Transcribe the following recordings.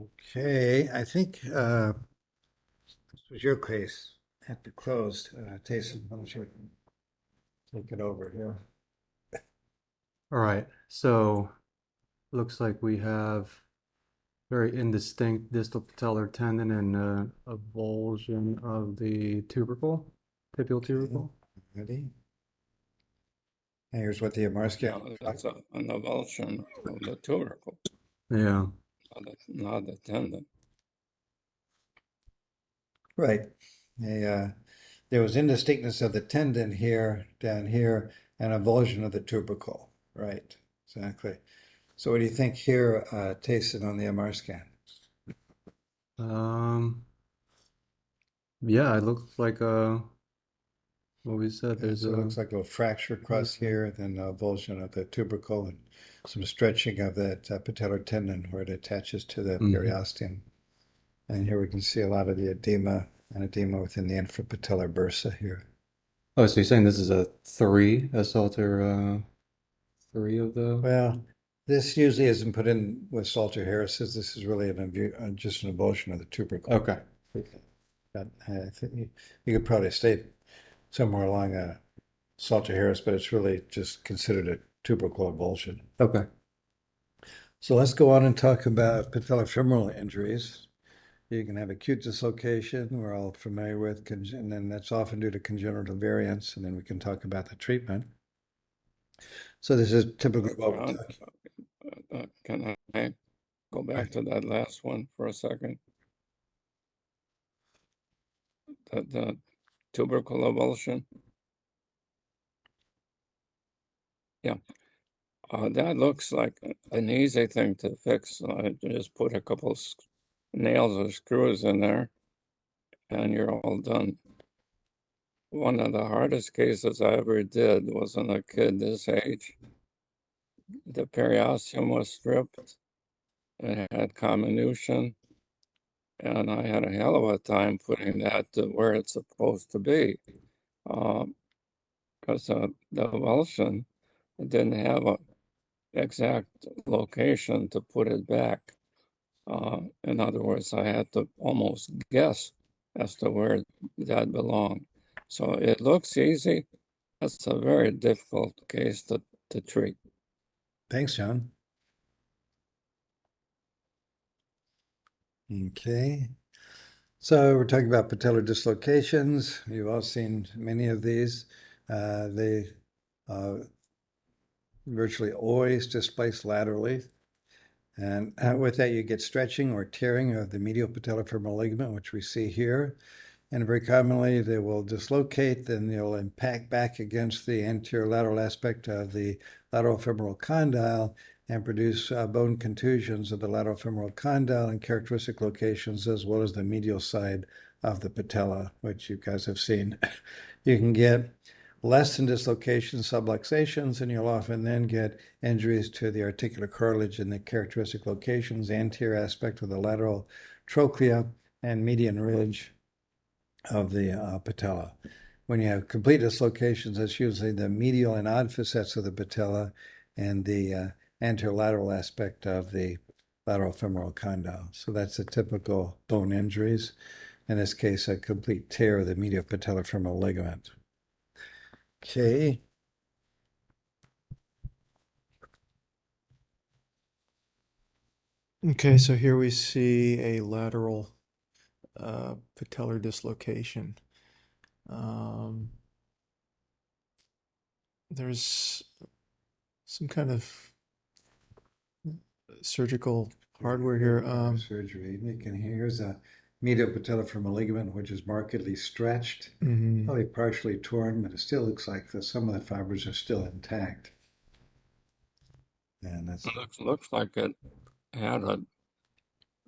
Okay, I think this was your case. Have to close. Taysom, why don't you take it over here? All right, so looks like we have very indistinct distal patellar tendon and a avulsion of the tubercle, tibial Okay, tubercle. ready? And here's what the MR scan Yeah, looks like. that's an avulsion of the tubercle, Yeah. not the tendon. Right. There was indistinctness of the tendon here, down here, and avulsion of the tubercle. Right, exactly. So what do you think here, Taysom, on the MR scan? Um, yeah, it looks like what we said. Okay, There's so it a looks like a little fracture yeah. across here, then avulsion of the tubercle, and some stretching of that patellar tendon where it attaches to the Mhm. periosteum. And here we can see a lot of the edema and edema within the infrapatellar bursa here. Oh, so you're saying this is a three, a Salter three of the. Well, this usually isn't put in with Salter Harris's. This is really just an avulsion of the tubercle. Okay. But, I think you could probably state somewhere along Salter Harris, but it's really just considered a tubercle avulsion. Okay. So let's go on and talk about patellofemoral injuries. You can have acute dislocation, we're all familiar with, and then that's often due to congenital variants, and then we can talk about the treatment. So this is typically what we're John, talking. can I go back to that last one for a second? The tubercle avulsion? Yeah, that looks like an easy thing to fix. Just put a couple nails or screws in there, and you're all done. One of the hardest cases I ever did was on a kid this age. The periosteum was stripped and had comminution, and I had a hell of a time putting that to where it's supposed to be. Because the avulsion didn't have an exact location to put it back. In other words, I had to almost guess as to where that belonged. So it looks easy. That's a very difficult case to treat. Thanks, John. Okay. So we're talking about patellar dislocations. You've all seen many of these. They virtually always displace laterally. And with that, you get stretching or tearing of the medial patellofemoral ligament, which we see here. And very commonly, they will dislocate, then they'll impact back against the anterior lateral aspect of the lateral femoral condyle and produce bone contusions of the lateral femoral condyle in characteristic locations, as well as the medial side of the patella, which you guys have seen. You can get less than dislocations, subluxations, and you'll often then get injuries to the articular cartilage in the characteristic locations, anterior aspect of the lateral trochlea and median ridge of the patella. When you have complete dislocations, that's usually the medial and odd facets of the patella and the anterolateral aspect of the lateral femoral condyle. So that's the typical bone injuries. In this case, a complete tear of the medial patellofemoral ligament. Okay. Okay, so here we see a lateral patellar dislocation. Um, there's some kind of surgical hardware here. Surgery. Here's a medial patellofemoral ligament, which is markedly stretched, Mhm. probably partially torn, but it still looks like some of the fibers are still intact. And that's Looks like it had a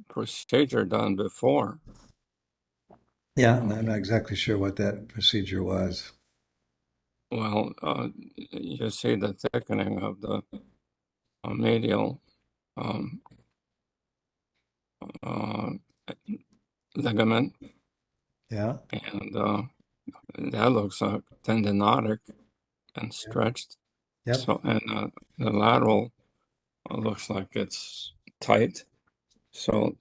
procedure done before. yeah, I'm not exactly sure what that procedure was. Well, you see the thickening of the medial um, uh, ligament, Yeah, and that looks tendinotic and yeah, stretched. yep, So, and the lateral looks like it's tight. So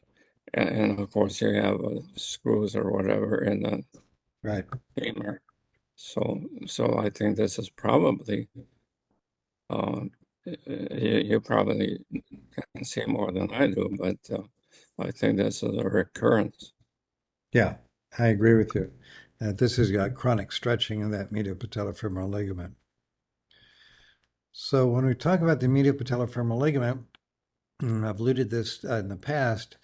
and of course you have screws or whatever in the Right. femur. So I think this is probably you probably can see more than I do, but I think this is a recurrence. Yeah, I agree with you. This has got chronic stretching of that medial patellofemoral ligament. So when we talk about the medial patellofemoral ligament, I've alluded this in the past.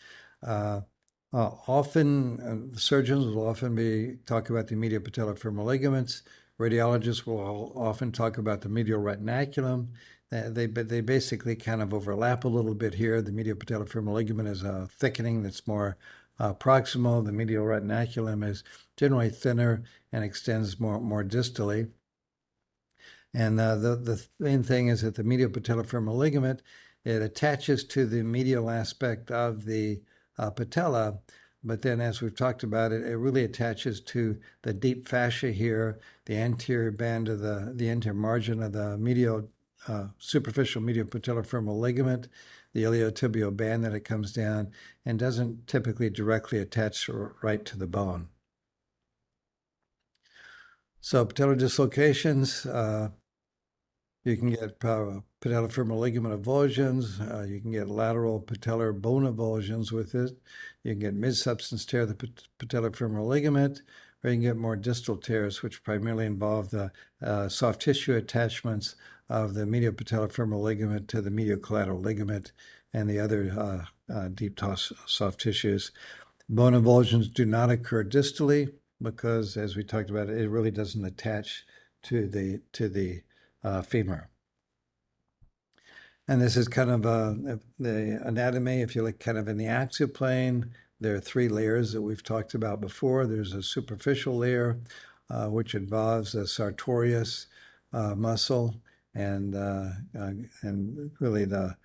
Often surgeons will often be talk about the medial patellofemoral ligaments. Radiologists will often talk about the medial retinaculum. They basically kind of overlap a little bit here. The medial patellofemoral ligament is a thickening that's more proximal. The medial retinaculum is generally thinner and extends more distally. And the main thing is that the medial patellofemoral ligament, it attaches to the medial aspect of the patella, but then as we've talked about it, it really attaches to the deep fascia here, the anterior band of the anterior margin of the medial superficial medial patellofemoral ligament, the iliotibial band that it comes down, and doesn't typically directly attach right to the bone. So patellar dislocations, you can get patellofemoral ligament avulsions. You can get lateral patellar bone avulsions with it. You can get mid-substance tear of the patellofemoral ligament, or you can get more distal tears, which primarily involve the soft tissue attachments of the medial patellofemoral ligament to the medial collateral ligament and the other deep soft tissues. Bone avulsions do not occur distally because, as we talked about, it really doesn't attach to the femur. And this is kind of the anatomy. If you look kind of in the axial plane, there are three layers that we've talked about before. There's a superficial layer, which involves a sartorius muscle and really the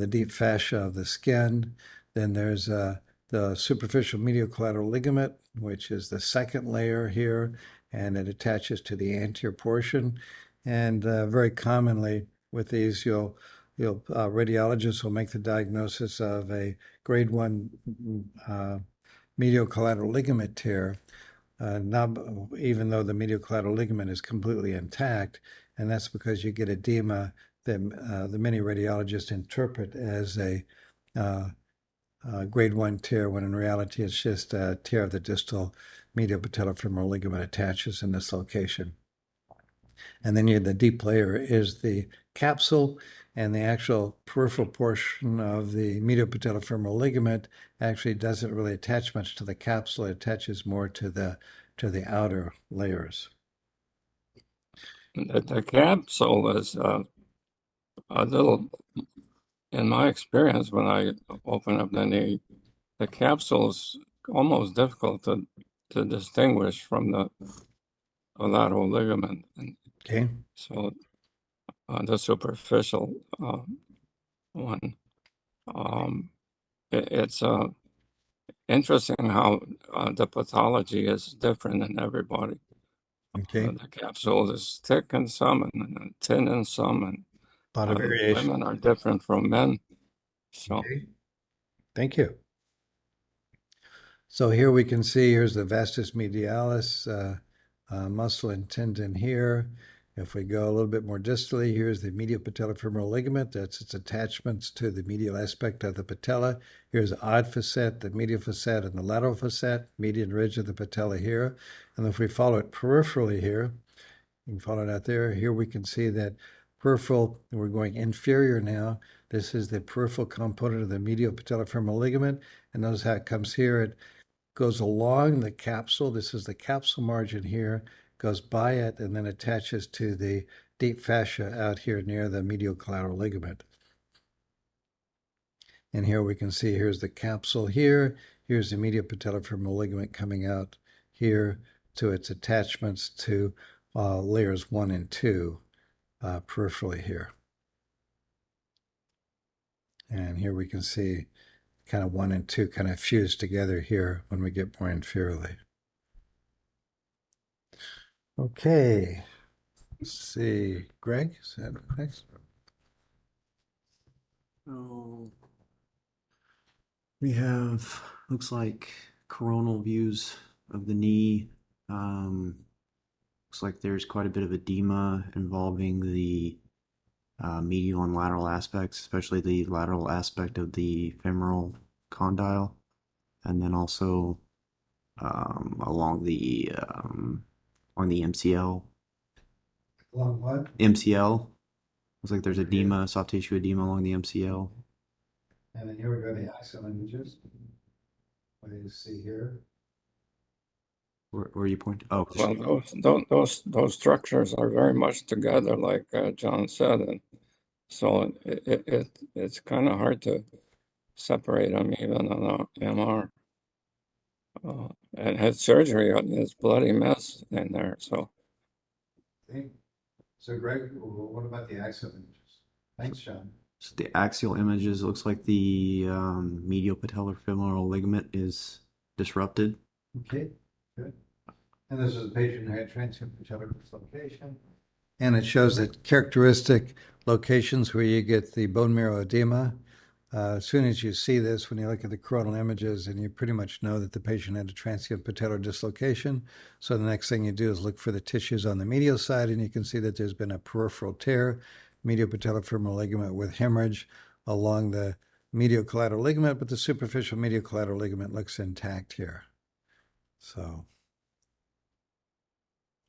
deep fascia of the skin. Then there's the superficial medial collateral ligament, which is the second layer here, and it attaches to the anterior portion. And very commonly with these, radiologists will make the diagnosis of a grade 1 medial collateral ligament tear, not even though the medial collateral ligament is completely intact, and that's because you get edema that the many radiologists interpret as a grade 1 tear, when in reality it's just a tear of the distal medial patellofemoral ligament attaches in this location. And then the deep layer is the capsule, and the actual peripheral portion of the medial patellofemoral ligament actually doesn't really attach much to the capsule. It attaches more to the outer layers. The capsule is a little, in my experience, when I open up the knee, the capsule is almost difficult to distinguish from the lateral ligament. And Okay. so the superficial one, it's interesting how the pathology is different in everybody. Okay. The capsule is thick in some and thin in some, and A lot of variation. women are different from men. So Okay. Thank you. So here we can see, here's the vastus medialis muscle and tendon here. If we go a little bit more distally, here's the medial patellofemoral ligament. That's its attachments to the medial aspect of the patella. Here's the odd facet, the medial facet, and the lateral facet, median ridge of the patella here. And if we follow it peripherally here, you can follow it out there. Here we can see that peripheral, we're going inferior now. This is the peripheral component of the medial patellofemoral ligament. And notice how it comes here. It goes along the capsule. This is the capsule margin here, goes by it, and then attaches to the deep fascia out here near the medial collateral ligament. And here we can see, here's the capsule here. Here's the medial patellofemoral ligament coming out here to its attachments to layers 1 and 2 peripherally here. And here we can see kind of 1 and 2 kind of fused together here when we get more inferiorly. Okay, let's see. Greg, is that next? Oh. We have, looks like coronal views of the knee. Looks like there's quite a bit of edema involving the medial and lateral aspects, especially the lateral aspect of the femoral condyle, and then also along the MCL. Along what? MCL. Looks like there's edema, soft tissue edema along the MCL. And then here we go, the axial images. What do you see here? Where you point? Oh, Well, those structures are very much together, like John said, and so it's kind of hard to separate them even on a MR. And had surgery on this bloody mess in there. So Okay. So Greg, what about the axial images? Thanks, Sean. so the axial images looks like the medial patellofemoral ligament is disrupted. Okay, good. And this is a patient who had transient patellar dislocation. And it shows that characteristic locations where you get the bone marrow edema. As soon as you see this, when you look at the coronal images, and you pretty much know that the patient had a transient patellar dislocation. So the next thing you do is look for the tissues on the medial side, and you can see that there's been a peripheral tear, medial patellofemoral ligament with hemorrhage along the medial collateral ligament, but the superficial medial collateral ligament looks intact here. So,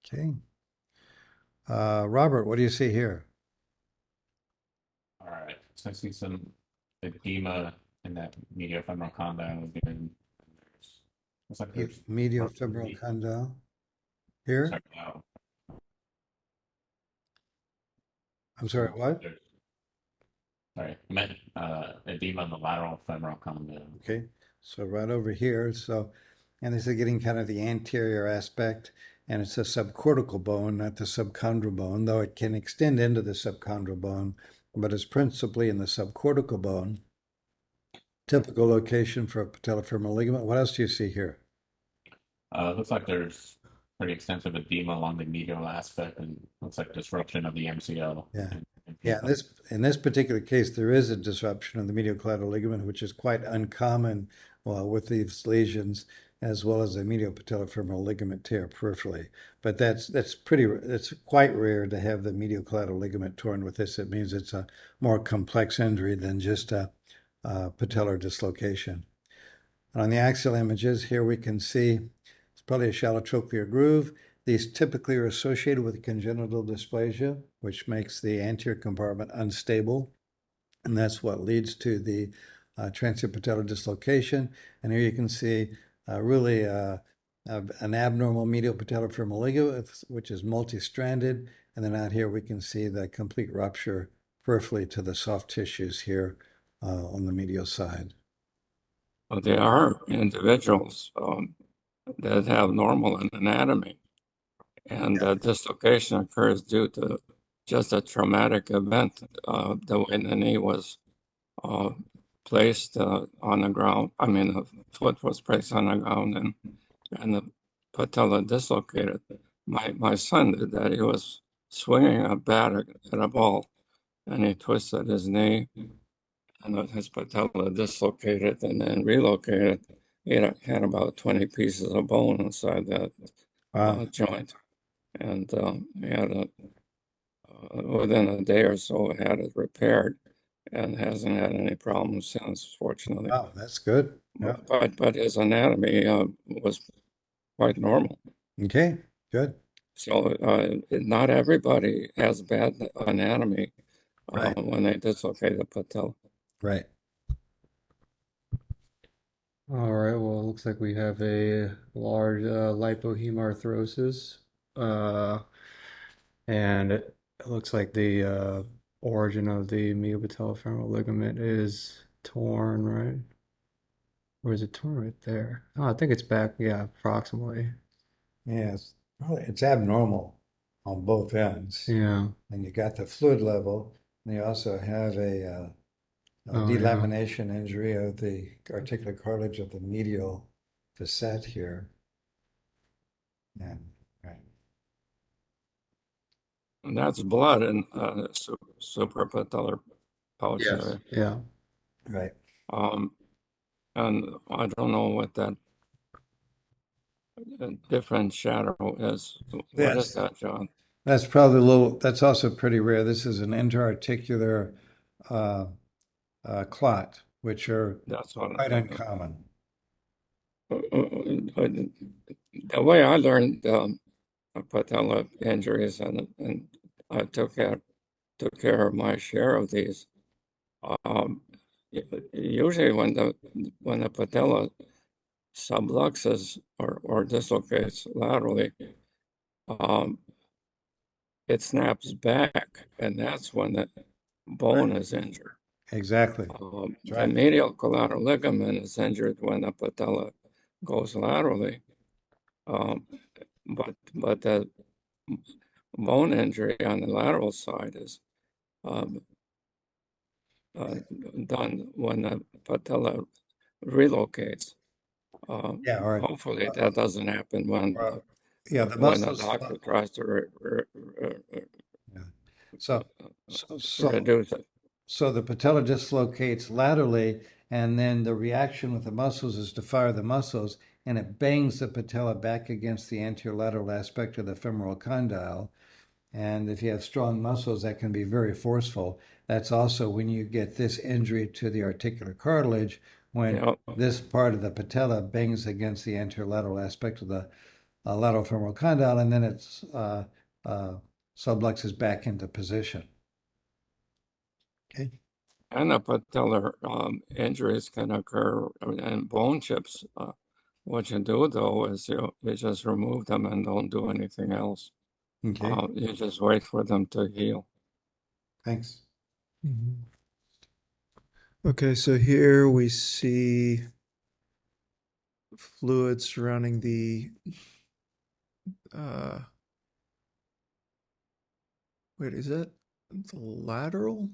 okay. Robert, what do you see here? All right, so I see some edema in that medial femoral condyle again. Looks like there's Medial femoral condyle here. sorry, no, I'm sorry, what? sorry, I meant edema in the lateral femoral condyle. Okay, so right over here. So, and this is getting kind of the anterior aspect, and it's a subcortical bone, not the subchondral bone, though it can extend into the subchondral bone, but it's principally in the subcortical bone. Typical location for a patellofemoral ligament. What else do you see here? Looks like there's pretty extensive edema along the medial aspect, and looks like disruption of the MCL. Yeah. And Yeah, in this particular case, there is a disruption of the medial collateral ligament, which is quite uncommon with these lesions, as well as a medial patellofemoral ligament tear peripherally. But that's quite rare to have the medial collateral ligament torn with this. It means it's a more complex injury than just a patellar dislocation. And on the axial images, here we can see it's probably a shallow trochlear groove. These typically are associated with congenital dysplasia, which makes the anterior compartment unstable, and that's what leads to the transient patellar dislocation. And here you can see really an abnormal medial patellofemoral ligament, which is multi-stranded, and then out here we can see the complete rupture peripherally to the soft tissues here on the medial side. but there are individuals that have normal anatomy, and dislocation occurs due to just a traumatic event. The way the knee was placed on the ground. I mean, the foot was placed on the ground, and the patella dislocated. My son did that. He was swinging a bat at a ball, and he twisted his knee, and his patella dislocated and then relocated. He had about 20 pieces of bone inside that joint, and he had within a day or so had it repaired, and hasn't had any problems since, fortunately. Wow, that's good. Yeah. But his anatomy was quite normal. Okay, good. So not everybody has bad anatomy Right. when they dislocate the patella. Right. All right, well, it looks like we have a large lipohemarthrosis, and it looks like the origin of the medial patellofemoral ligament is torn, right? Or is it torn right there? Oh, I think it's back, yeah, approximately. Yes, probably it's abnormal on both ends. Yeah. And you got the fluid level, and you also have a Oh, yeah. delamination injury of the articular cartilage of the medial facet here. And right. And that's blood in suprapatellar pouch Yes. area. Yeah. Right. And I don't know what that different shadow is. What Yes. is that, John? That's probably a little, that's also pretty rare. This is an interarticular uh, clot, which are That's what. quite uncommon. The way I learned patella injuries, and I took care of my share of these. Usually, when the patella subluxes or dislocates laterally, um, it snaps back, and that's when the bone is injured. Exactly. The right. medial collateral ligament is injured when the patella goes laterally, um, but the bone injury on the lateral side is um, done when the patella relocates. Yeah, or Hopefully that doesn't happen yeah, the when a muscles. doctor tries to Yeah. So, so reduce it. So the patella dislocates laterally, and then the reaction with the muscles is to fire the muscles, and it bangs the patella back against the anterolateral aspect of the femoral condyle. And if you have strong muscles, that can be very forceful. That's also when you get this injury to the articular cartilage, when Yeah, this part of the patella bangs against the anterolateral aspect of the lateral femoral condyle, and then it's subluxes back into position. Okay. and the patellar injuries can occur in bone chips. What you do though is you just remove them and don't do anything else. Okay. You just wait for them to heal. Thanks. Mhm. Okay, so here we see fluid surrounding the uh wait, is that the lateral?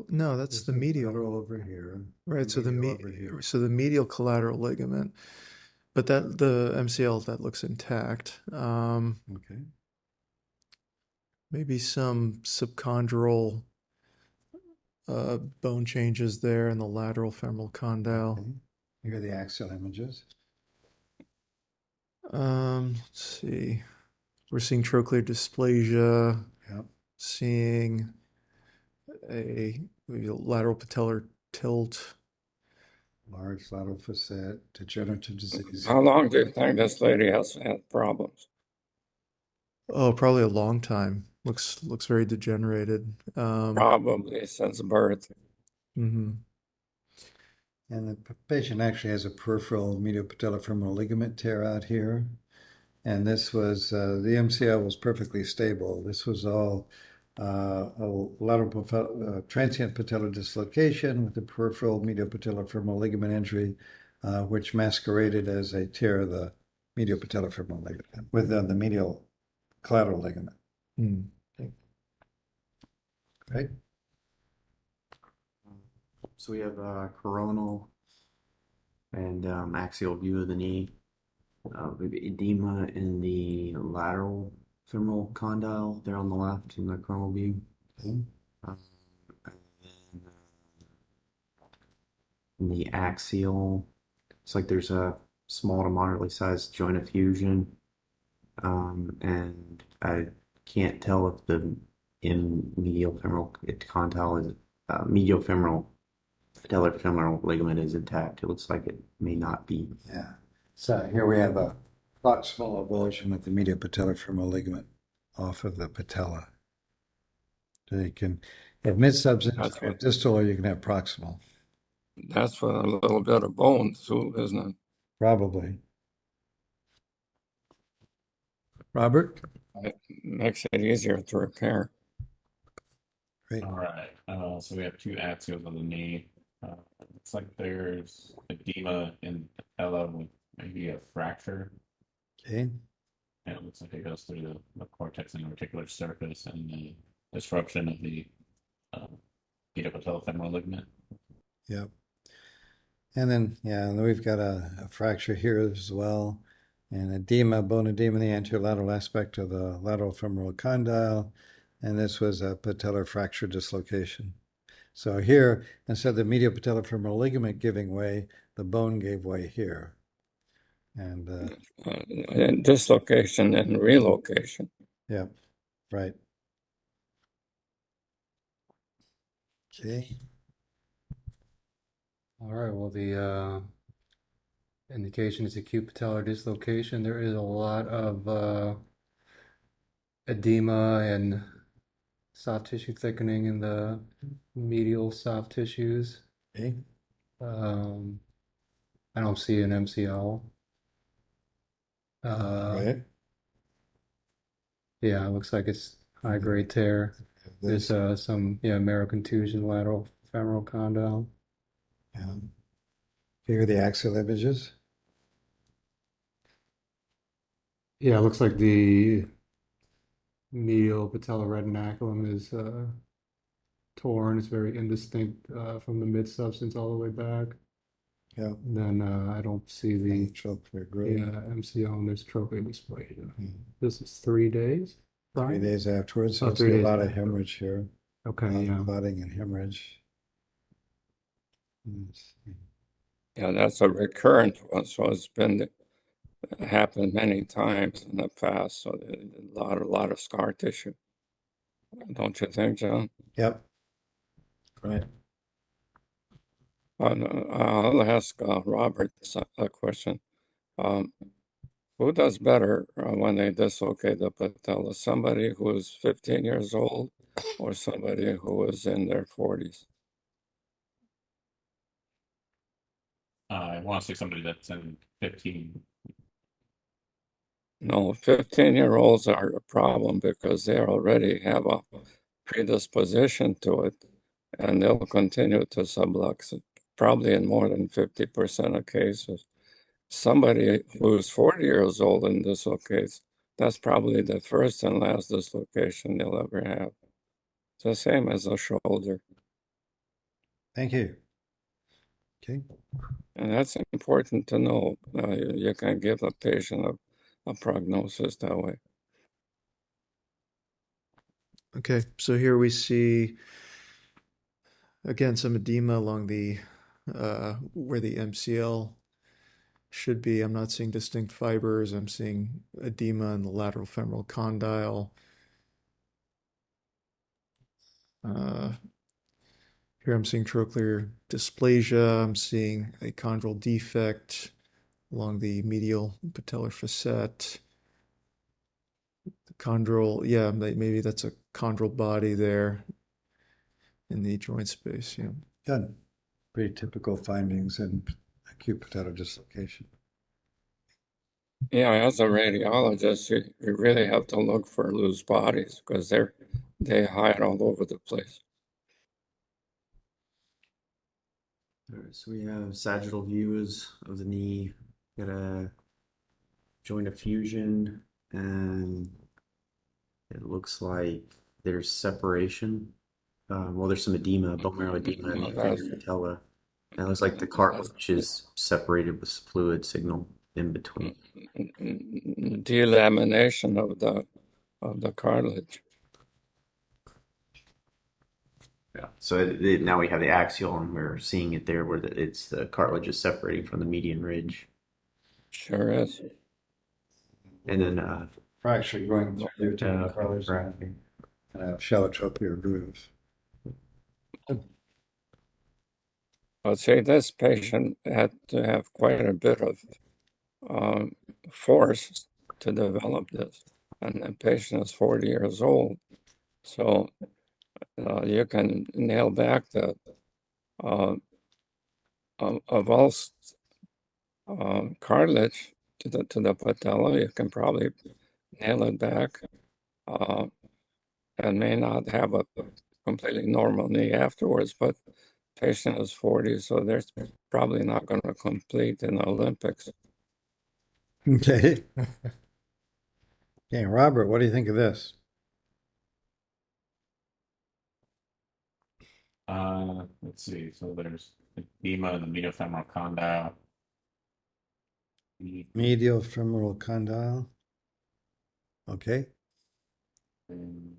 No, that's the medial. Lateral over here. Right, so the Medial over here. medial collateral ligament. But that the MCL that looks intact. Okay. Maybe some subchondral bone changes there in the lateral femoral condyle. Okay. Here are the axial images. Let's see. We're seeing trochlear dysplasia, Yep. seeing maybe a lateral patellar tilt. Large lateral facet, degenerative disease. How long do you think this lady has had problems? Oh, probably a long time. Looks very degenerated. Probably since birth. Mhm. And the patient actually has a peripheral medial patellofemoral ligament tear out here. And this was, the MCL was perfectly stable. This was all a lateral transient patellar dislocation with the peripheral medial patellofemoral ligament injury, which masqueraded as a tear of the medial patellofemoral ligament with the medial collateral ligament. Mm. Right? So we have coronal and axial view of the knee. We have edema in the lateral femoral condyle there on the left in the coronal view. Okay. And then in the axial, it's like there's a small to moderately sized joint effusion. And I can't tell if the in medial femoral condyle is medial femoral patellofemoral ligament is intact. It looks like it may not be. Yeah. So here we have a proximal avulsion with the medial patellofemoral ligament off of the patella. So you can have mid-subsensorial what- distal, or you can have proximal. That's for a little bit of bone too, isn't it? Probably. Robert? It makes it easier to repair. Great. All right. So we have two axials of the knee. Looks like there's edema in the patella with maybe a fracture. Okay. And it looks like it goes through the cortex and articular surface and the disruption of the uh, medial patellofemoral ligament. Yep. And then, yeah, and then we've got a fracture here as well, and edema, bone edema in the anterolateral aspect of the lateral femoral condyle, and this was a patellar fracture dislocation. So here, instead of the medial patellofemoral ligament giving way, the bone gave way here. And dislocation and relocation. Yeah, right. Okay. All right, well, the indication is acute patellar dislocation. There is a lot of edema and soft tissue thickening in the medial soft tissues. Okay. I don't see an MCL. Right. Yeah, it looks like it's high grade tear. There's some marrow contusion, lateral femoral condyle. Yeah. Here are the axial images. Yeah, it looks like the medial patellar retinaculum is torn. It's very indistinct from the mid substance all the way back. Yeah. And then I don't see the Trochlear groove. MCL, and there's trochlear dysplasia. Hmm. This is 3 days. 3 days afterwards, Oh, you'll 3 see a days lot of after. hemorrhage here. Okay, yeah. Clotting and hemorrhage. Let's see. Yeah, that's a recurrent one, so it's been happened many times in the past. So a lot of scar tissue, don't you think, John? Yep. Right. I'll ask Robert a question. Who does better when they dislocate the patella? Somebody who is 15 years old or somebody who is in their 40s? I want to say somebody that's in 15. No, 15-year-olds are a problem because they already have a predisposition to it, and they'll continue to sublux it, probably in more than 50% of cases. Somebody who's 40 years old and dislocates, that's probably the first and last dislocation they'll ever have. It's the same as a shoulder. Thank you. Okay. And that's important to know. You can give a patient a prognosis that way. Okay, so here we see again some edema along the where the MCL should be. I'm not seeing distinct fibers. I'm seeing edema in the lateral femoral condyle. Here I'm seeing trochlear dysplasia. I'm seeing a chondral defect along the medial patellar facet. The chondral, yeah, maybe that's a chondral body there in the joint space. Yeah. Good. Pretty typical findings in acute patellar dislocation. Yeah, as a radiologist, you really have to look for loose bodies because they hide all over the place. All right, so we have sagittal views of the knee. Got a joint effusion, and it looks like there's separation. Well, there's some edema, bone marrow edema in the patella. And it looks like the cartilage is separated with fluid signal in between. Delamination of the cartilage. Yeah. So now we have the axial, and we're seeing it there where it's the cartilage is separating from the median ridge. Sure is. And then Fracture going through the cartilage and a shallow trochlear groove. I'd say this patient had to have quite a bit of force to develop this. And the patient is 40 years old. So you can nail back the avulsed cartilage to the patella. You can probably nail it back and may not have a completely normal knee afterwards, but patient is 40, so they're probably not going to complete in the Olympics. Okay. Okay, Robert, what do you think of this? Let's see. So there's edema in the medial femoral condyle. Medial femoral condyle. Okay. And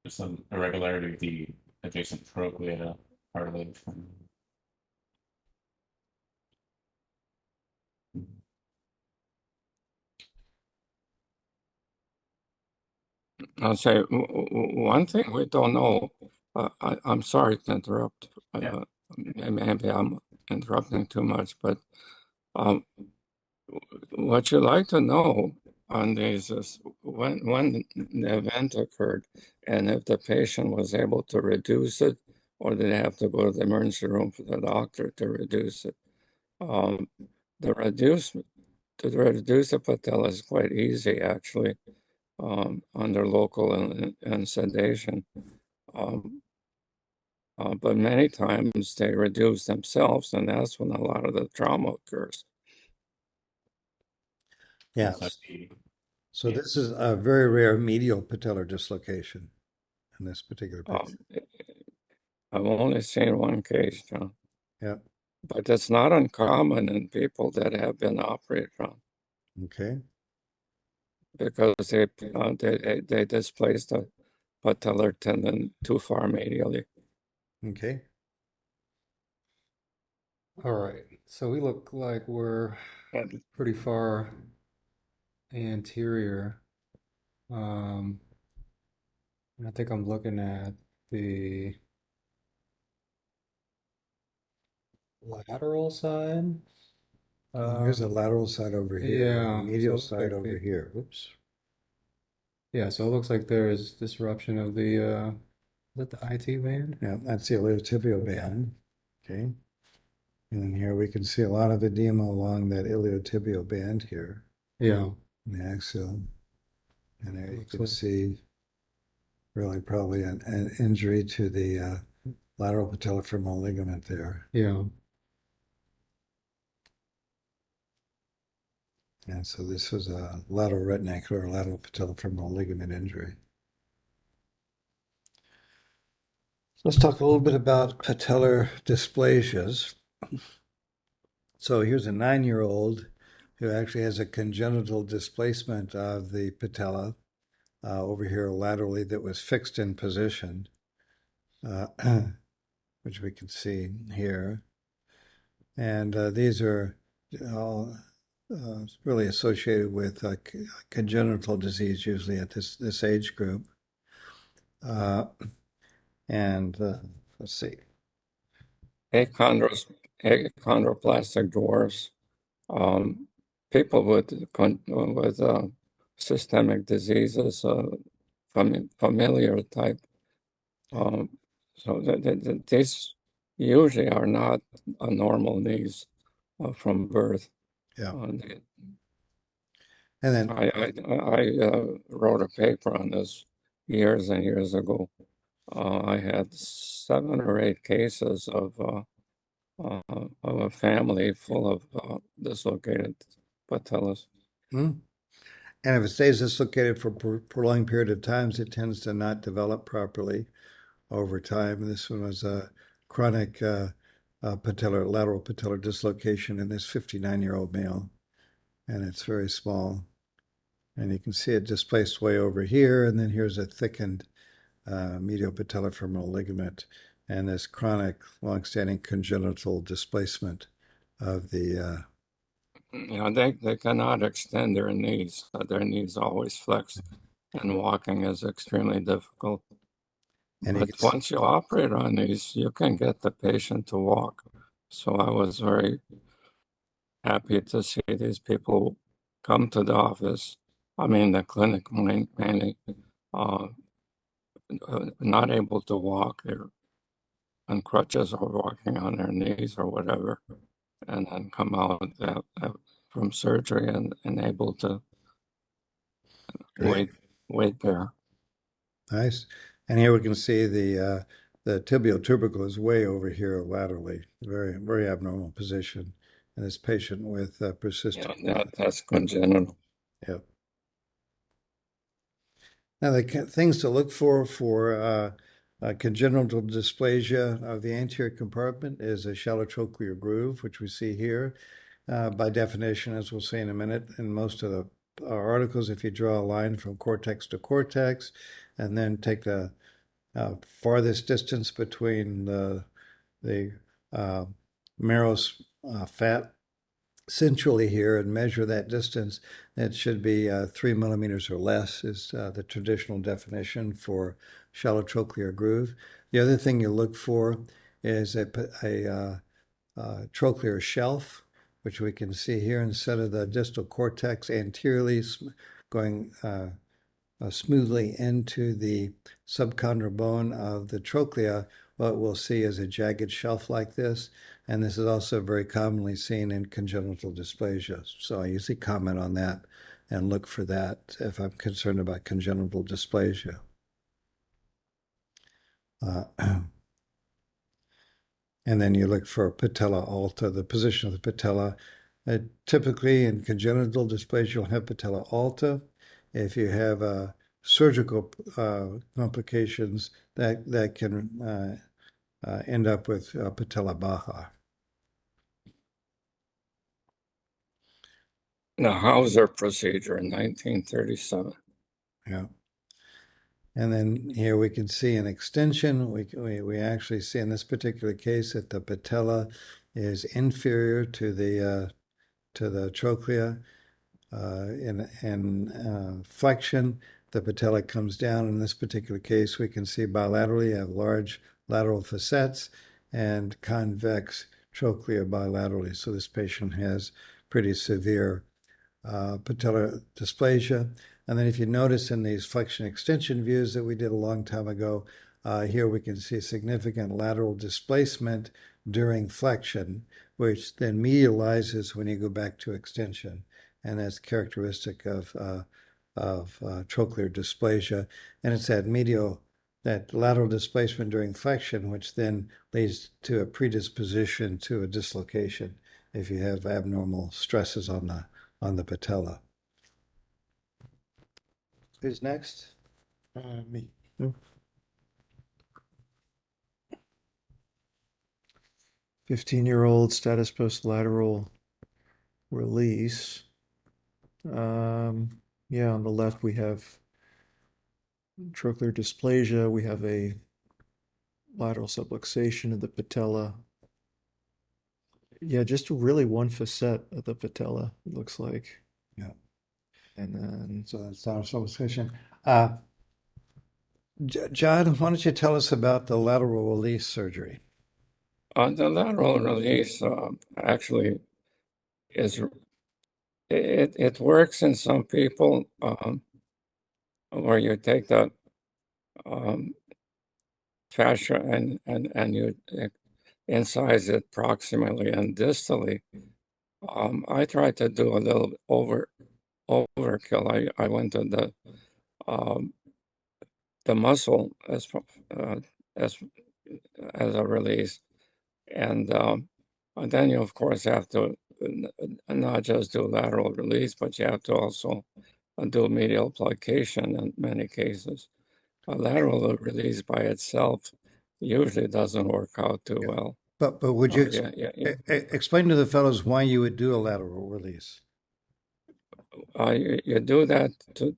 there's some irregularity with the adjacent trochlea cartilage. I'll say one thing we don't know. I'm sorry to interrupt. Yeah. Maybe I'm interrupting too much, but um, what you like to know on these is when the event occurred and if the patient was able to reduce it or did they have to go to the emergency room for the doctor to reduce it. Um, the reduce to reduce the patella is quite easy actually under local and sedation. But many times they reduce themselves, and that's when a lot of the trauma occurs. Yeah. So So Yeah. this is a very rare medial patellar dislocation in this particular patient. I've only seen one case, John, Yeah. but it's not uncommon in people that have been operated on Okay. because they displaced the patellar tendon too far medially. Okay. All right. So we look like we're pretty far anterior. Um, I think I'm looking at the lateral side. Here's the lateral side over here, and the Yeah, so it medial looks side like over here. Whoops. yeah, so it looks like there is disruption of the is that the IT band? Yeah, that's the iliotibial band. Okay. And then here we can see a lot of edema along that iliotibial band here, Yeah, in the axial. And there you looks can like see really probably an injury to the lateral patellofemoral ligament there. yeah. And so this was a lateral retinacular or lateral patellofemoral ligament injury. Let's talk a little bit about patellar dysplasias. So here's a 9-year-old who actually has a congenital displacement of the patella over here laterally that was fixed in position, which we can see here. And these are all really associated with congenital disease, usually at this age group. And let's see. Achondroplastic dwarfs, people with systemic diseases, familiar type. So these usually are not a normal knees from birth. Yeah. And then I wrote a paper on this years and years ago. I had 7 or 8 cases of a family full of dislocated patellas. and if it stays dislocated for a prolonged period of times, it tends to not develop properly over time. This one was a chronic lateral patellar dislocation in this 59-year-old male, and it's very small. And you can see it displaced way over here, and then here's a thickened medial patellofemoral ligament, and this chronic, long-standing congenital displacement of the. They cannot extend their knees. Their knees always flex, and walking is extremely difficult. But once you operate on these, you can get the patient to walk. So I was very happy to see these people come to the office. I mean, the clinic mainly, not able to walk. They're on crutches or walking on their knees or whatever, and then come out from surgery and able to wait there. Nice. And here we can see the tibial tubercle is way over here laterally, very, very abnormal position. And this patient with persistent. Yeah, that's congenital. Yep. Now, the things to look for congenital dysplasia of the anterior compartment is a shallow trochlear groove, which we see here. By definition, as we'll see in a minute, in most of the articles, if you draw a line from cortex to cortex and then take the farthest distance between the Merrill's fat centrally here and measure that distance. It should be 3 millimeters or less is the traditional definition for shallow trochlear groove. The other thing you look for is a trochlear shelf, which we can see here instead of the distal cortex anteriorly going smoothly into the subchondral bone of the trochlea. What we'll see is a jagged shelf like this, and this is also very commonly seen in congenital dysplasia. So I usually comment on that and look for that if I'm concerned about congenital dysplasia. And then you look for patella alta, the position of the patella. Typically in congenital dysplasia, you'll have patella alta. If you have surgical complications, that can end up with patella baja. The Hauser procedure in 1937. Yeah. And then here we can see an extension. We actually see in this particular case that the patella is inferior to the trochlea. In flexion, the patella comes down. In this particular case, we can see bilaterally you have large lateral facets and convex trochlea bilaterally. So this patient has pretty severe patellar dysplasia. And then if you notice in these flexion extension views that we did a long time ago, here we can see significant lateral displacement during flexion, which then medializes when you go back to extension. And that's characteristic of trochlear dysplasia. And it's that lateral displacement during flexion, which then leads to a predisposition to a dislocation if you have abnormal stresses on the patella. Who's next? Me. 15-year-old status post-lateral release. Yeah, on the left we have trochlear dysplasia. We have a lateral subluxation of the patella. Yeah, just really one facet of the patella, it looks like. Yeah. And then So that's our subluxation. John, why don't you tell us about the lateral release surgery? The lateral release actually is it works in some people where you take the fascia and you incise it proximally and distally. I tried to do a little overkill. I went to the muscle as a release, and then you of course have to not just do lateral release, but you have to also do medial plication in many cases. A lateral release by itself usually doesn't work out too well. But would you explain to the fellows why you would do a lateral release? You do that to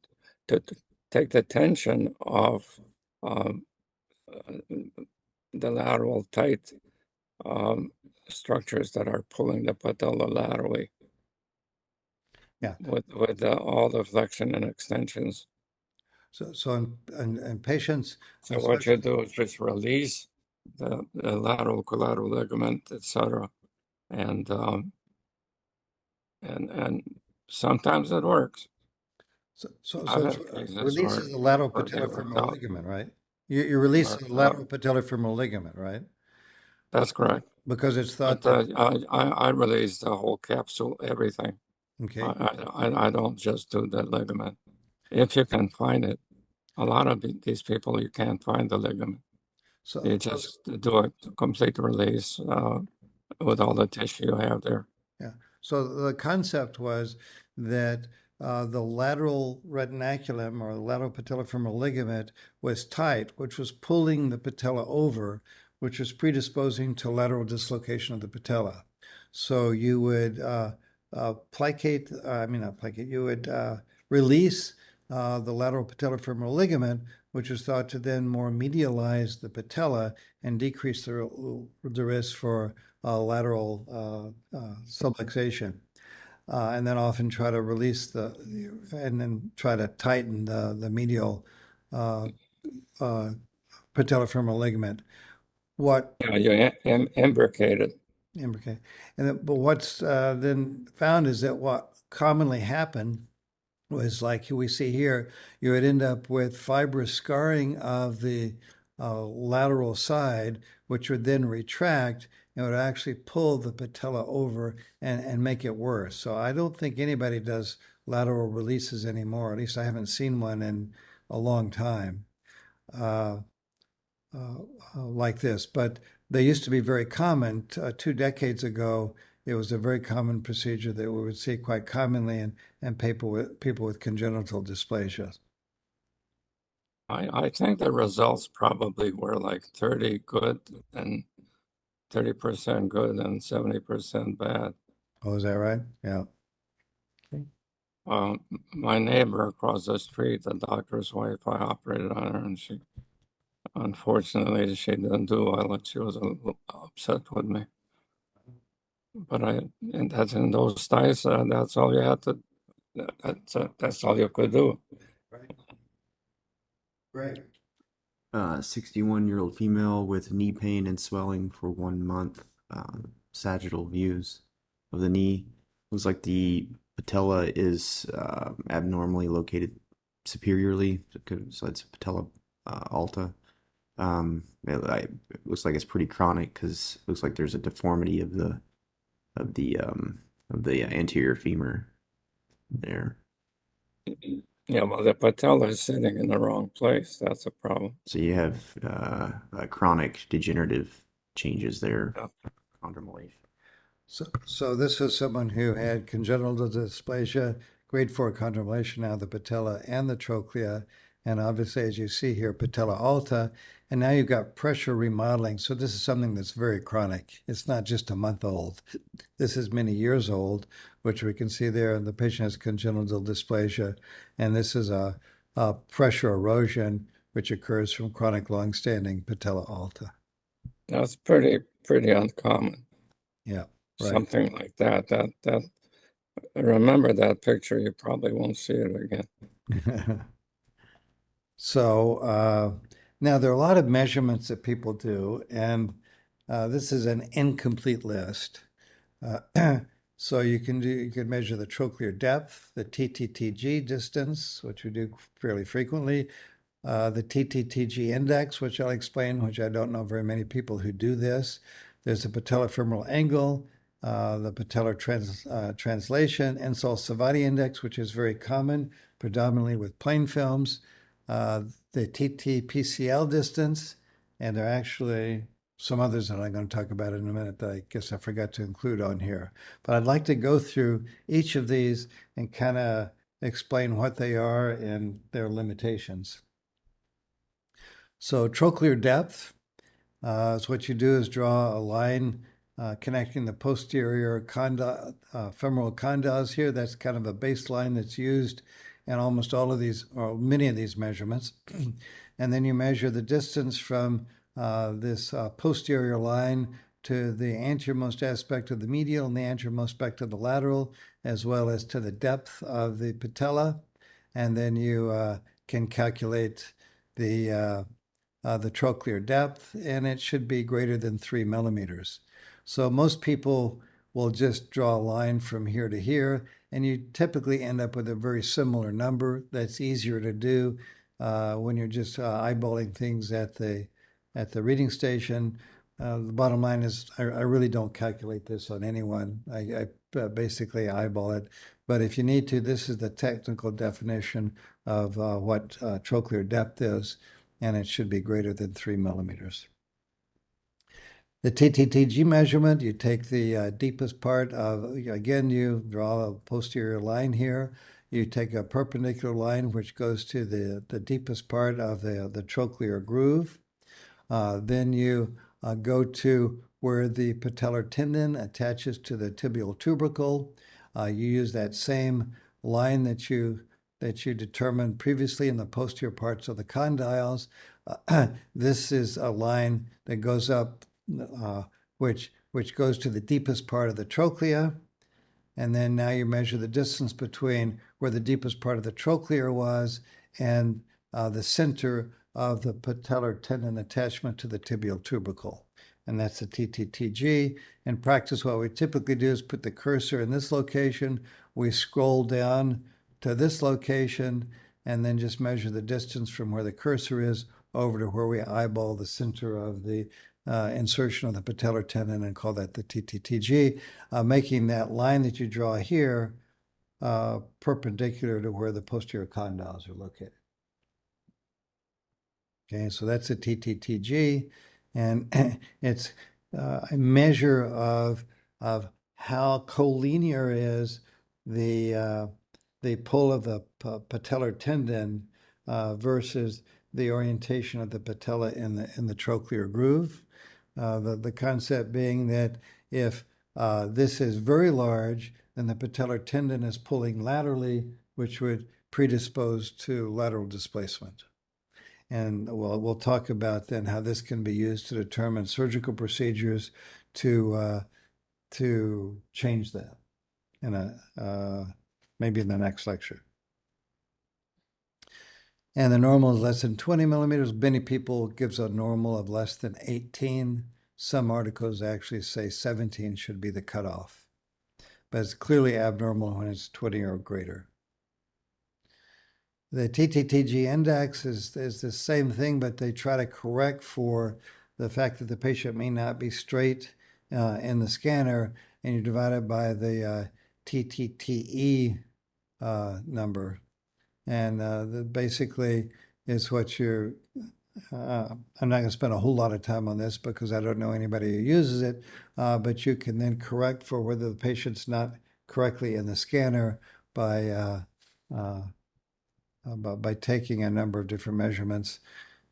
take the tension off the lateral tight structures that are pulling the patella laterally. Yeah. With all the flexion and extensions. So in patients, So what you do is just release the lateral collateral ligament, etc., and sometimes it works. So it releases the lateral patellofemoral ligament, right? You're releasing the lateral patellofemoral ligament, right? That's correct. Because it's thought But, that I release the whole capsule, everything. okay. I don't just do the ligament. If you can find it, a lot of these people you can't find the ligament. So you just do a complete release with all the tissue you have there. Yeah. So the concept was that the lateral retinaculum or the lateral patellofemoral ligament was tight, which was pulling the patella over, which was predisposing to lateral dislocation of the patella. So you would you would release the lateral patellofemoral ligament, which was thought to then more medialize the patella and decrease the risk for lateral subluxation. And then often try to release and then try to tighten the medial patellofemoral ligament. What Yeah, you imbricate it. Okay. But what's then found is that what commonly happened was like we see here, you would end up with fibrous scarring of the lateral side, which would then retract and would actually pull the patella over and make it worse. So I don't think anybody does lateral releases anymore. At least I haven't seen one in a long time. Like this, but they used to be very common. 2 decades ago, it was a very common procedure that we would see quite commonly in people with congenital dysplasia. I think the results probably were like 30 good and 30% good and 70% bad. Oh, is that right? Yeah. My neighbor across the street, the doctor's wife, I operated on her, and unfortunately, she didn't do well, and she was a little upset with me. But and that's in those days, that's all you had to, that's all you could do. Great. 61-year-old female with knee pain and swelling for 1 month. Sagittal views of the knee. Looks like the patella is abnormally located superiorly, so it's patella alta. It looks like it's pretty chronic because it looks like there's a deformity of the anterior femur there. Yeah, well, the patella is sitting in the wrong place. That's a problem. So you have chronic degenerative changes there, Yeah. chondromalacia. So this is someone who had congenital dysplasia, grade 4 chondromalacia, now the patella and the trochlea, and obviously, as you see here, patella alta, and now you've got pressure remodeling. So this is something that's very chronic. It's not just a month old. This is many years old, which we can see there. The patient has congenital dysplasia, and this is a pressure erosion, which occurs from chronic long-standing patella alta. That's pretty uncommon. Yeah, right. Something like that. Remember that picture. You probably won't see it again. So now there are a lot of measurements that people do, and this is an incomplete list. So you can measure the trochlear depth, the TTTG distance, which we do fairly frequently, the TTTG index, which I'll explain, which I don't know very many people who do this. There's the patellofemoral angle, the patellar translation, insall-salvati index, which is very common, predominantly with plain films, the TT-PCL distance, and there are actually some others that I'm going to talk about in a minute that I guess I forgot to include on here. But I'd like to go through each of these and kind of explain what they are and their limitations. So trochlear depth is what you do is draw a line connecting the posterior femoral condyles here. That's kind of a baseline that's used in almost all of these, or many of these measurements. And then you measure the distance from this posterior line to the anteriormost aspect of the medial and the anteriormost aspect of the lateral, as well as to the depth of the patella. And then you can calculate the trochlear depth, and it should be greater than 3 millimeters. So most people will just draw a line from here to here, and you typically end up with a very similar number. That's easier to do when you're just eyeballing things at the reading station. The bottom line is I really don't calculate this on anyone. I basically eyeball it. But if you need to, this is the technical definition of what trochlear depth is, and it should be greater than 3 millimeters. The TTTG measurement, you take the deepest part of, again, you draw a posterior line here. You take a perpendicular line which goes to the deepest part of the trochlear groove. Then you go to where the patellar tendon attaches to the tibial tubercle. You use that same line that you that you determined previously in the posterior parts of the condyles. This is a line that goes up, which goes to the deepest part of the trochlea. And then now you measure the distance between where the deepest part of the trochlea was and the center of the patellar tendon attachment to the tibial tubercle. And that's the TTTG. In practice, what we typically do is put the cursor in this location. We scroll down to this location and then just measure the distance from where the cursor is over to where we eyeball the center of the insertion of the patellar tendon and call that the TTTG, making that line that you draw here perpendicular to where the posterior condyles are located. Okay, so that's a TTTG, and it's a measure of how collinear is the pull of the patellar tendon versus the orientation of the patella in the trochlear groove. The concept being that if this is very large, then the patellar tendon is pulling laterally, which would predispose to lateral displacement. And we'll talk about then how this can be used to determine surgical procedures to change that maybe in the next lecture. And the normal is less than 20 millimeters. Many people gives a normal of less than 18. Some articles actually say 17 should be the cutoff. But it's clearly abnormal when it's 20 or greater. The TTTG index is the same thing, but they try to correct for the fact that the patient may not be straight in the scanner, and you divide it by the TTTE number. And basically is what you're, I'm not going to spend a whole lot of time on this because I don't know anybody who uses it, but you can then correct for whether the patient's not correctly in the scanner by taking a number of different measurements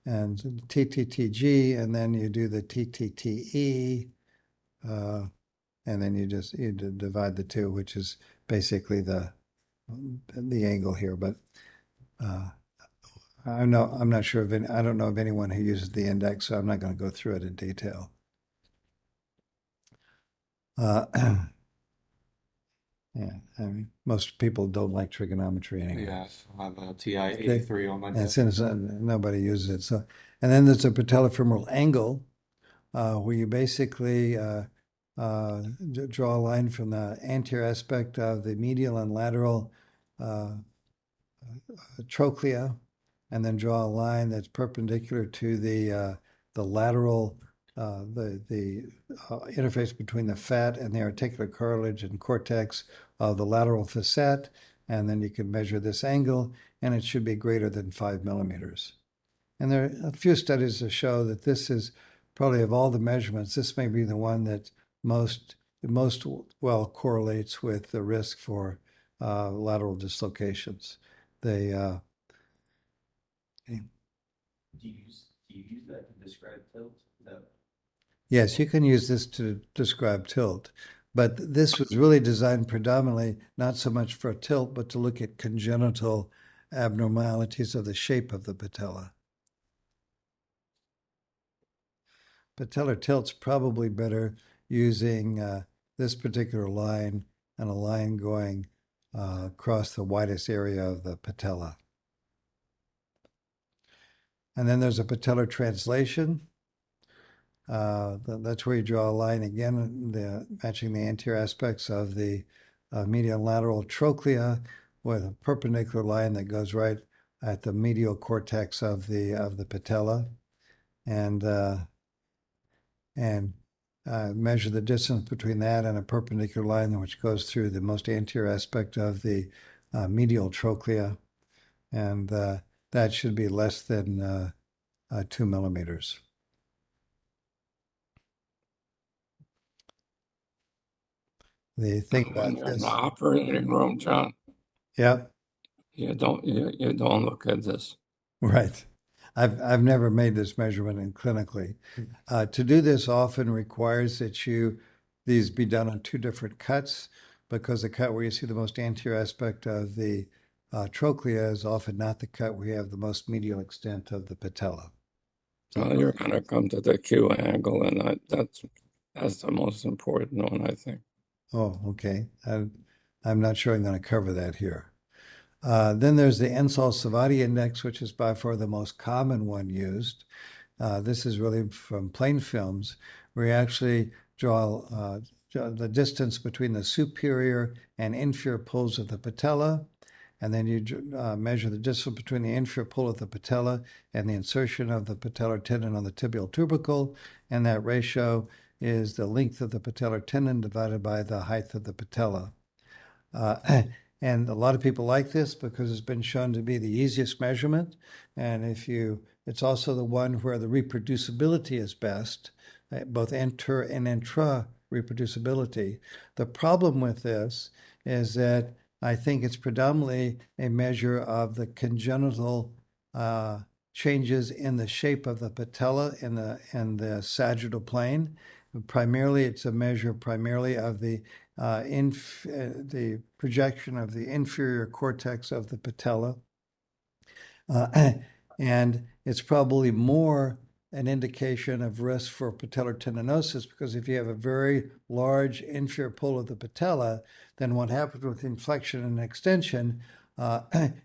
and TTTG, and then you do the TTTE, and then you divide the two, which is basically the angle here. But I'm not sure I don't know of anyone who uses the index, so I'm not going to go through it in detail. Yeah, I mean, most people don't like trigonometry anyway. Yes, I have a TI 83 on my And desk. since nobody uses it, so and then there's a patellofemoral angle, where you basically draw a line from the anterior aspect of the medial and lateral trochlea, and then draw a line that's perpendicular to the lateral, the interface between the fat and the articular cartilage and cortex of the lateral facet, and then you can measure this angle, and it should be greater than 5 millimeters. And there are a few studies that show that this is probably, of all the measurements, this may be the one that most well correlates with the risk for lateral dislocations. They Do you use that to describe tilt? Yes, you can use this to describe tilt, but this was really designed predominantly not so much for tilt, but to look at congenital abnormalities of the shape of the patella. Patellar tilt's probably better using this particular line and a line going across the widest area of the patella. And then there's a patellar translation. That's where you draw a line again, matching the anterior aspects of the medial and lateral trochlea with a perpendicular line that goes right at the medial cortex of the patella, and measure the distance between that and a perpendicular line which goes through the most anterior aspect of the medial trochlea, and that should be less than 2 millimeters. The thing When about you're in this, the operating room, John, yeah, you don't look at this. right. I've never made this measurement in clinically. To do this often requires that these be done on two different cuts, because the cut where you see the most anterior aspect of the trochlea is often not the cut where you have the most medial extent of the patella. You're going to come to the Q angle, and that's the most important one, I think. Oh, okay. I'm not sure I'm going to cover that here. Then there's the insall-salvati index, which is by far the most common one used. This is really from plain films, where you actually draw the distance between the superior and inferior poles of the patella, and then you measure the distance between the inferior pole of the patella and the insertion of the patellar tendon on the tibial tubercle, and that ratio is the length of the patellar tendon divided by the height of the patella. And a lot of people like this because it's been shown to be the easiest measurement. And it's also the one where the reproducibility is best, both inter and intra reproducibility. The problem with this is that I think it's predominantly a measure of the congenital changes in the shape of the patella and the sagittal plane. Primarily, it's a measure primarily of the projection of the inferior cortex of the patella. And it's probably more an indication of risk for patellar tendinosis, because if you have a very large inferior pole of the patella, then what happens with inflection and extension,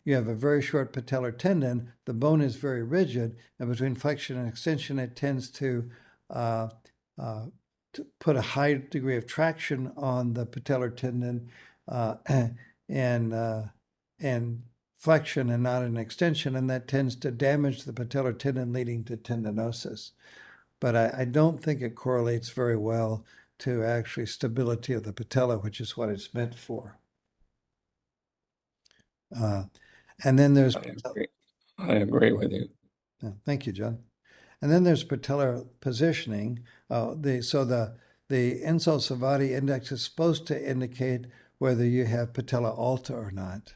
you have a very short patellar tendon, the bone is very rigid, and between flexion and extension, it tends to put a high degree of traction on the patellar tendon and flexion and not an extension, and that tends to damage the patellar tendon, leading to tendinosis. But I don't think it correlates very well to actually stability of the patella, which is what it's meant for. And then there's... I agree with you. Thank you, John. And then there's patellar positioning. The insall-salvati index is supposed to indicate whether you have patella alta or not.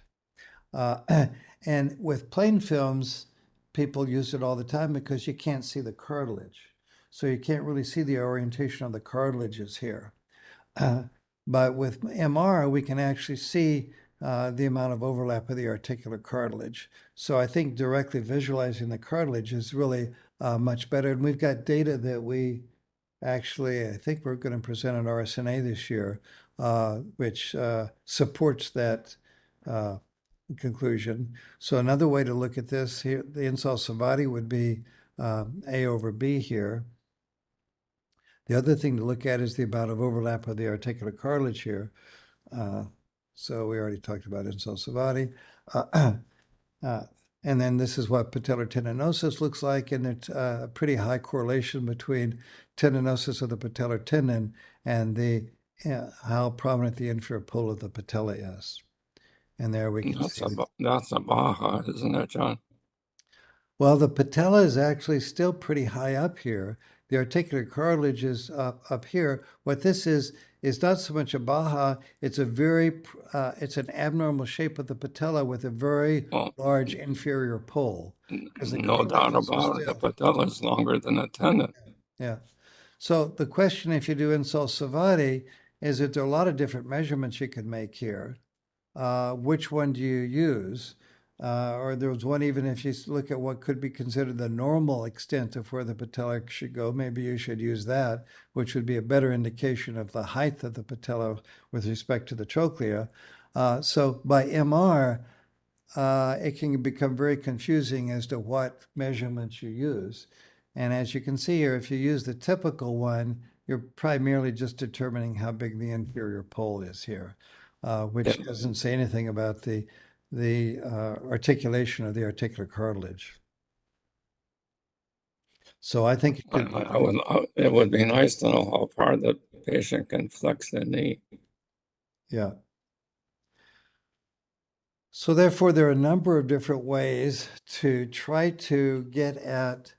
And with plain films, people use it all the time because you can't see the cartilage. So you can't really see the orientation of the cartilages here. But with MR, we can actually see the amount of overlap of the articular cartilage. So I think directly visualizing the cartilage is really much better. And we've got data that I think we're going to present at RSNA this year, which supports that conclusion. So another way to look at this here, the insall-salvati would be A over B here. The other thing to look at is the amount of overlap of the articular cartilage here. So we already talked about insall-salvati. And then this is what patellar tendinosis looks like, and it's a pretty high correlation between tendinosis of the patellar tendon and how prominent the inferior pole of the patella is. And there we can see. That's a Baja, isn't it, John? Well, the patella is actually still pretty high up here. The articular cartilage is up here. What this is not so much a Baja. It's it's an abnormal shape of the patella with a very large inferior pole. No doubt about it. The patella is longer than the tendon. Yeah. So the question, if you do insall-salvati, is that there are a lot of different measurements you can make here. Which one do you use? Or there was one, even if you look at what could be considered the normal extent of where the patella should go, maybe you should use that, which would be a better indication of the height of the patella with respect to the trochlea. So by MR, it can become very confusing as to what measurements you use. And as you can see here, if you use the typical one, you're primarily just determining how big the inferior pole is here, which doesn't say anything about the articulation of the articular cartilage. So I think it would be nice to know how far the patient can flex the knee. Yeah. So therefore, there are a number of different ways to try to get at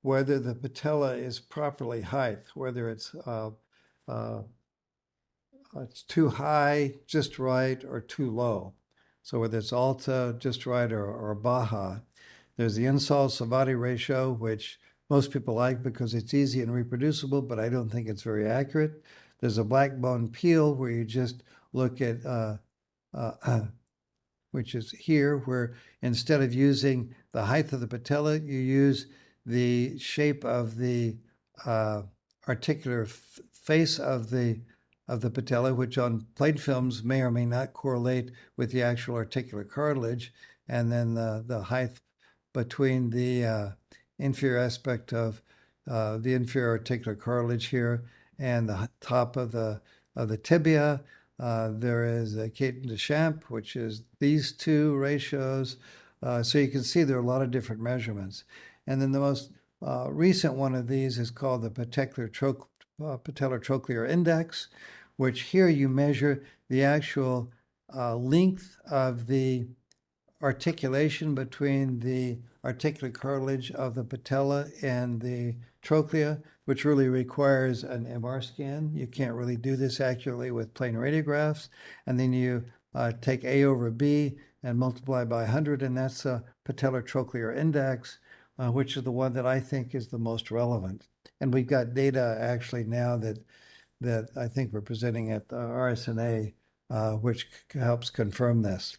whether the patella is properly height, whether it's too high, just right, or too low. So whether it's alta, just right, or baja. There's the insall-salvati ratio, which most people like because it's easy and reproducible, but I don't think it's very accurate. There's a black bone peel where you just look at which is here, where instead of using the height of the patella, you use the shape of the articular face of the patella, which on plain films may or may not correlate with the actual articular cartilage, and then the height between the inferior aspect of the inferior articular cartilage here and the top of the tibia. There is a Caton de Champ, which is these two ratios. So you can see there are a lot of different measurements. And then the most recent one of these is called the patellar-trochlear index, which here you measure the actual length of the articulation between the articular cartilage of the patella and the trochlea, which really requires an MR scan. You can't really do this accurately with plain radiographs. And then you take A over B and multiply by 100, and that's a patellar-trochlear index, which is the one that I think is the most relevant. And we've got data actually now that I think we're presenting at RSNA, which helps confirm this.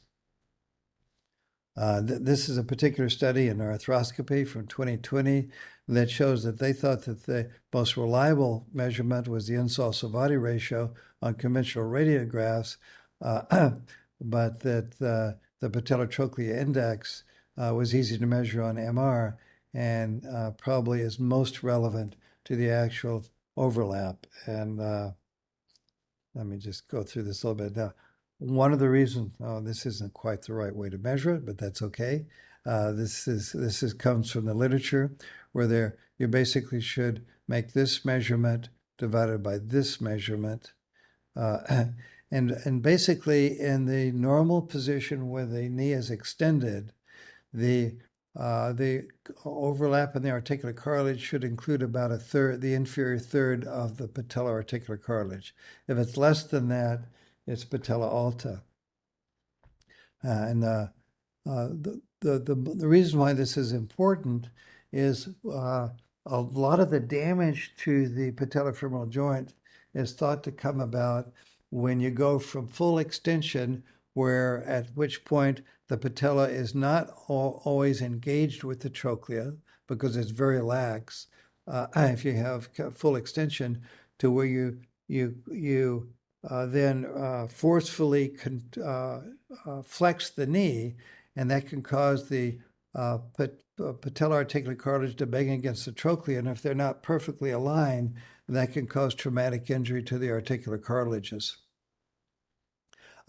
This is a particular study in arthroscopy from 2020 that shows that they thought that the most reliable measurement was the insall-salvati ratio on conventional radiographs, but that the patellar-trochlear index was easy to measure on MR and probably is most relevant to the actual overlap. And let me just go through this a little bit now. One of the reasons, this isn't quite the right way to measure it, but that's okay. This comes from the literature, where you basically should make this measurement divided by this measurement, and basically in the normal position where the knee is extended, the overlap in the articular cartilage should include about a third, the inferior third of the patellar articular cartilage. If it's less than that, it's patella alta. And the reason why this is important is a lot of the damage to the patellofemoral joint is thought to come about when you go from full extension, where at which point the patella is not always engaged with the trochlea because it's very lax. If you have full extension, to where you then forcefully flex the knee, and that can cause the patellar articular cartilage to bang against the trochlea, and if they're not perfectly aligned, that can cause traumatic injury to the articular cartilages.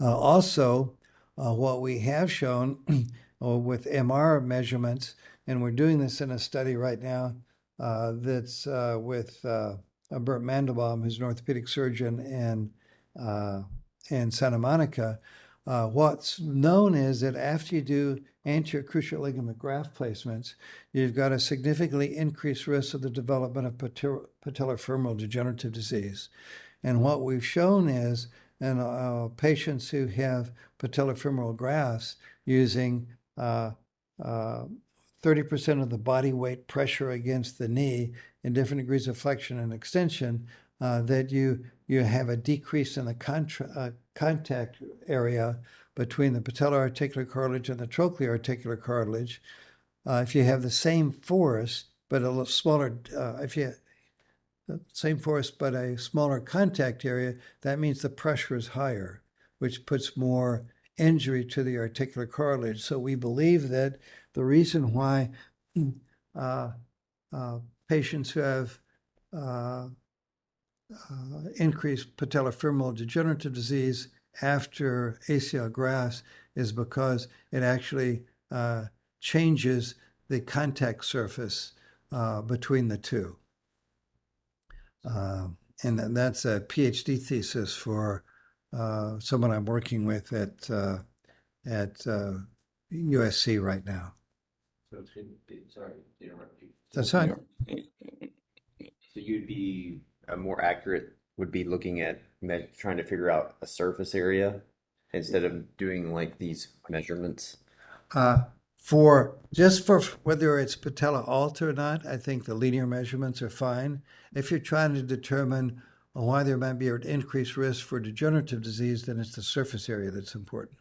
Also, what we have shown with MR measurements, and we're doing this in a study right now that's with Bert Mandelbaum, who's an orthopedic surgeon in Santa Monica. What's known is that after you do anterior cruciate ligament graft placements, you've got a significantly increased risk of the development of patellofemoral degenerative disease. And what we've shown is in patients who have patellofemoral grafts using 30% of the body weight pressure against the knee in different degrees of flexion and extension, that you have a decrease in the contact area between the patellar articular cartilage and the trochlear articular cartilage. If you have the same force, but a little smaller, if you have the same force but a smaller contact area, that means the pressure is higher, which puts more injury to the articular cartilage. So we believe that the reason why patients who have increased patellofemoral degenerative disease after ACL grafts is because it actually changes the contact surface between the two. And that's a PhD thesis for someone I'm working with at USC right now. So it's going to be, sorry to interrupt you. That's fine. So you'd be more accurate would be looking at trying to figure out a surface area instead of doing like these measurements. For whether it's patella alta or not, I think the linear measurements are fine. If you're trying to determine why there might be an increased risk for degenerative disease, then it's the surface area that's important.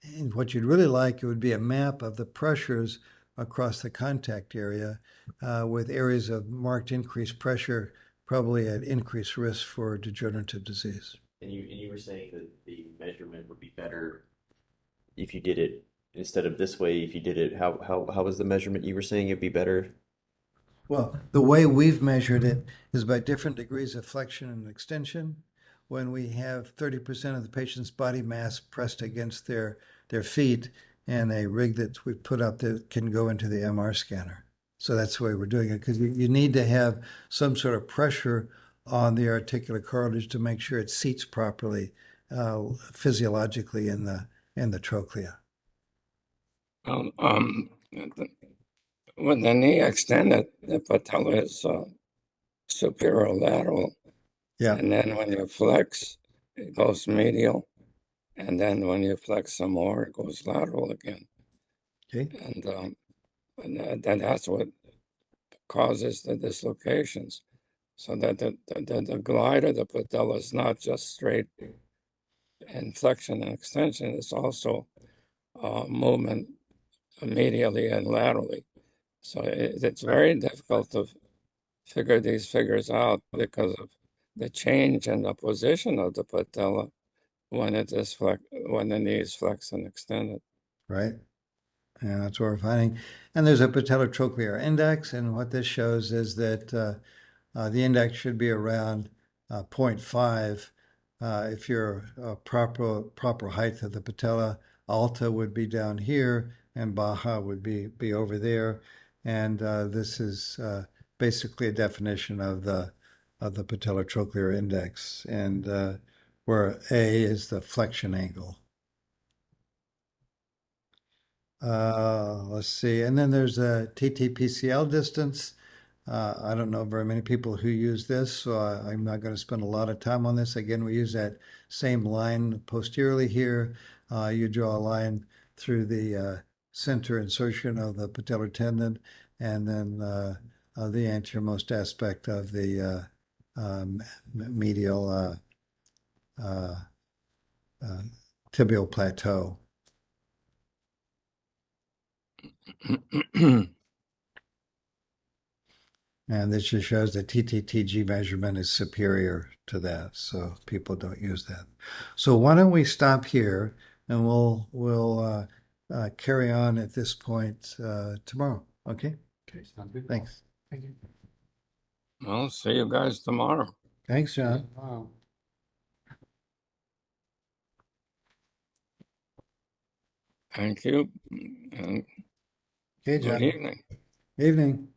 And what you'd really like, it would be a map of the pressures across the contact area, with areas of marked increased pressure probably at increased risk for degenerative disease. And you were saying that the measurement would be better if you did it instead of this way. If you did it, how was the measurement you were saying it'd be better? Well, the way we've measured it is by different degrees of flexion and extension. When we have 30% of the patient's body mass pressed against their feet, and a rig that we put up that can go into the MR scanner. So that's the way we're doing it, because you need to have some sort of pressure on the articular cartilage to make sure it seats properly physiologically in the trochlea. When the knee extended, the patella is superior lateral. Yeah. And then when you flex, it goes medial. And then when you flex some more, it goes lateral again. Okay. And that's what causes the dislocations. So that the glide of the patella is not just straight in flexion and extension, it's also movement medially and laterally. So it's very difficult to figure these figures out because of the change in the position of the patella when when the knee is flexed and extended. Right. And that's what we're finding. And there's a patellotrochlear index, and what this shows is that the index should be around 0.5 if you're proper height of the patella. Alta would be down here, and baja would be over there. And this is basically a definition of the patellotrochlear index, and where A is the flexion angle. Let's see. And then there's a TTPCL distance. I don't know very many people who use this, so I'm not going to spend a lot of time on this. Again, we use that same line posteriorly here. You draw a line through the center insertion of the patellar tendon, and then the anteriormost aspect of the medial tibial plateau. And this just shows that TTTG measurement is superior to that, so people don't use that. So why don't we stop here, and we'll carry on at this point tomorrow. Okay? Okay, sounds good. Thanks. Thank you. Well, see you guys tomorrow. Thanks, John. Wow. Thank you, and Okay, good John. evening. Evening.